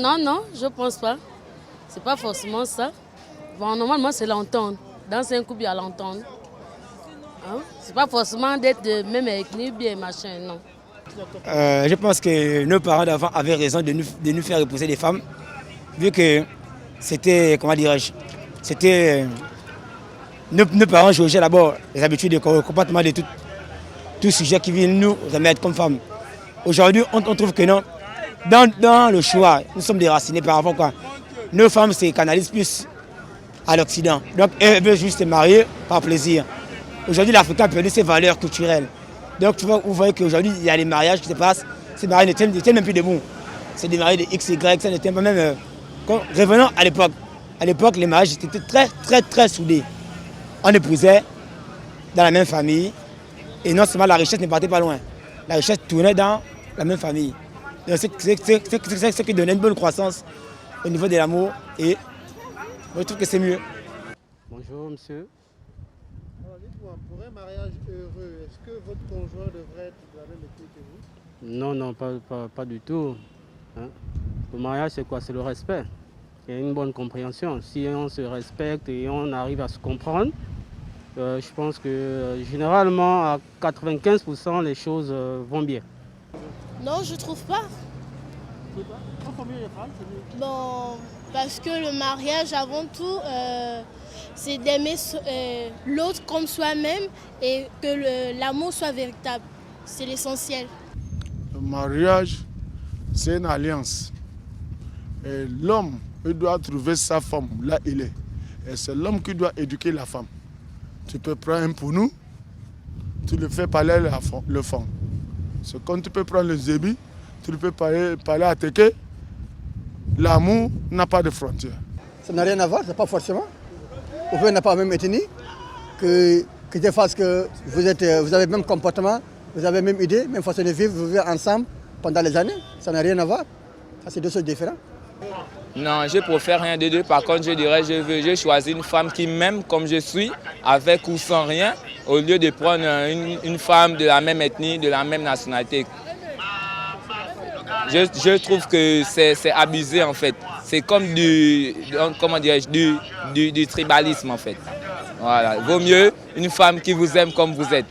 Non, non, je ne pense pas. C'est pas forcément ça. Bon, normalement, c'est l'entendre. Dans un couple, il y a l'entendre. Hein? C'est pas forcément d'être de même ethnie, bien machin, non. Je pense que nos parents d'avant avaient raison de nous faire épouser des femmes, vu que c'était, comment dirais-je, c'était nos parents jugeaient d'abord les habitudes et le comportement de tout sujet qui vient nous remettre comme femmes. Aujourd'hui, on trouve que non. Dans le choix, nous sommes déracinés par avant quoi. Nos femmes se canalisent plus à l'Occident. Donc elles veulent juste se marier par plaisir. Aujourd'hui, l'Africain a perdu ses valeurs culturelles. Donc vous voyez qu'aujourd'hui, il y a des mariages qui se passent. Ces mariages ne tiennent même plus debout. C'est des mariages de X, Y, ça ne tient pas même. Revenons à l'époque. À l'époque, les mariages étaient très soudés. On épousait dans la même famille. Et non seulement la richesse ne partait pas loin. La richesse tournait dans la même famille. C'est ce qui donnait une bonne croissance au niveau de l'amour. Et je trouve que c'est mieux. Bonjour monsieur. Alors dites-moi, pour un mariage heureux, est-ce que votre conjoint devrait être de la même ethnie que vous? Non, non, pas du tout. Hein? Le mariage, c'est quoi? C'est le respect. Il y a une bonne compréhension. Si on se respecte et on arrive à se comprendre, je pense que généralement, à 95%, les choses vont bien. Non, je trouve pas. Bon, parce que le mariage, avant tout, c'est d'aimer l'autre comme soi-même et que l'amour soit véritable. C'est l'essentiel. Le mariage, c'est une alliance. Et l'homme, il doit trouver sa femme là où il est. Et c'est l'homme qui doit éduquer la femme. Tu peux prendre un pour nous, tu le fais parler le fond. C'est comme tu peux prendre le zébi, tu le peux parler à Teke. L'amour n'a pas de frontières. Ça n'a rien à voir, c'est pas forcément. Vous pouvez n'a pas la même ethnie, que des fois que vous avez le même comportement, vous avez la même idée, même façon de vivre, vous vivez ensemble pendant les années. Ça n'a rien à voir. Ça, c'est deux choses différentes. Non, je préfère rien des deux. Par contre, je dirais je choisis une femme qui m'aime comme je suis, avec ou sans rien, au lieu de prendre une femme de la même ethnie, de la même nationalité. Je trouve que c'est abusé en fait. C'est comme du tribalisme en fait. Voilà. Vaut mieux une femme qui vous aime comme vous êtes.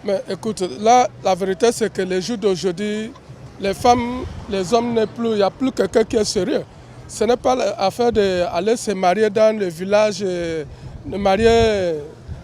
Mais écoute, là, la vérité c'est que les jours d'aujourd'hui, les femmes, les hommes il n'y a plus quelqu'un qui est sérieux. Ce n'est pas l'affaire d'aller se marier dans le village, de marier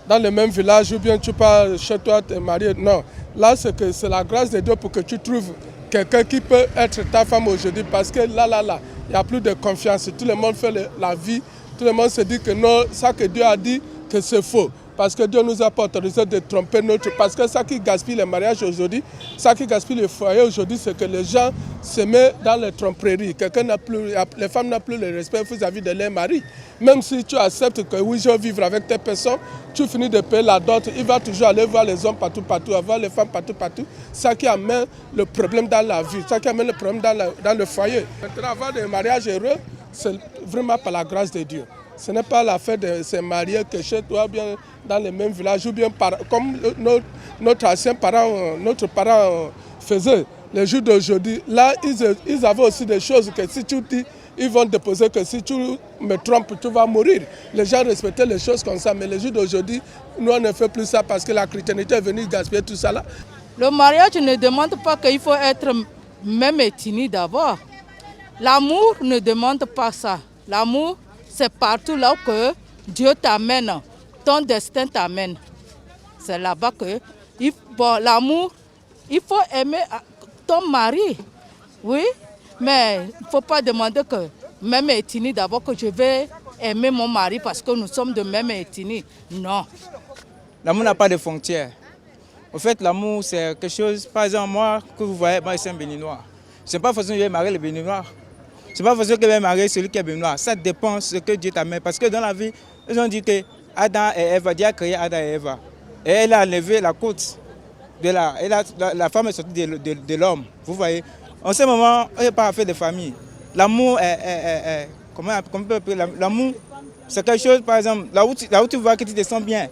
dans le même village ou bien tu pars chez toi te marier. Non, là c'est la grâce de Dieu pour que tu trouves quelqu'un qui peut être ta femme aujourd'hui parce que là, il n'y a plus de confiance. Tout le monde fait la vie, tout le monde se dit que non, ça que Dieu a dit, que c'est faux. Parce que Dieu nous a pas autorisé de tromper notre... Parce que ça qui gaspille les mariages aujourd'hui, ça qui gaspille les foyers aujourd'hui, c'est que les gens se mettent dans les tromperies. Les femmes n'ont plus le respect vis-à-vis de leur mari. Même si tu acceptes que oui, je vais vivre avec telle personne, tu finis de payer la dot, il va toujours aller voir les hommes partout, voir les femmes partout. Ça qui amène le problème dans la vie, ça qui amène le problème dans le foyer. Maintenant, avoir des mariages heureux, c'est vraiment par la grâce de Dieu. Ce n'est pas l'affaire de se marier que chez toi, bien dans le même village, ou bien comme notre ancien parent, notre parent faisait les jours d'aujourd'hui. Là, ils avaient aussi des choses que si tu dis, ils vont déposer que si tu me trompes, tu vas mourir. Les gens respectaient les choses comme ça, mais les jours d'aujourd'hui, nous on ne fait plus ça parce que la chrétienté est venue gaspiller tout ça là. Le mariage ne demande pas qu'il faut être même ethnie d'abord. L'amour ne demande pas ça. L'amour, c'est partout là que Dieu t'amène, ton destin t'amène. C'est là-bas que l'amour, il faut aimer ton mari, oui, mais il ne faut pas demander que même ethnie d'abord que je vais aimer mon mari parce que nous sommes de même ethnie. Non. L'amour n'a pas de frontières. En fait, l'amour, c'est quelque chose, par exemple, moi, que vous voyez, moi, je suis un béninois. Ce n'est pas forcément que je vais marier le béninois. Ce n'est pas forcément que je vais marier celui qui est béninois. Ça dépend de ce que Dieu t'amène. Parce que dans la vie, ils ont dit que Adam et Ève, Dieu a créé Adam et Ève. Et elle a enlevé la côte de la femme est sortie de l'homme. Vous voyez, en ce moment, on n'est pas affaire de famille. L'amour l'amour, c'est quelque chose, par exemple, là où tu vois que tu te sens bien.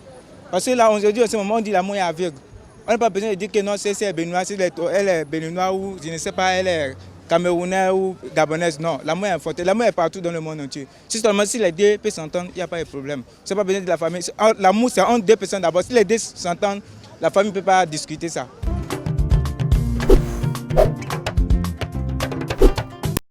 Parce que là, aujourd'hui, en ce moment, on dit l'amour est aveugle. On n'a pas besoin de dire que non, c'est béninois, elle est béninois ou je ne sais pas, elle est camerounais ou gabonaise. Non, l'amour est important. L'amour est partout dans le monde entier. Si seulement si les deux peuvent s'entendre, il n'y a pas de problème. Ce n'est pas besoin de la famille. L'amour, c'est entre deux personnes d'abord. Si les deux s'entendent, la famille ne peut pas discuter ça.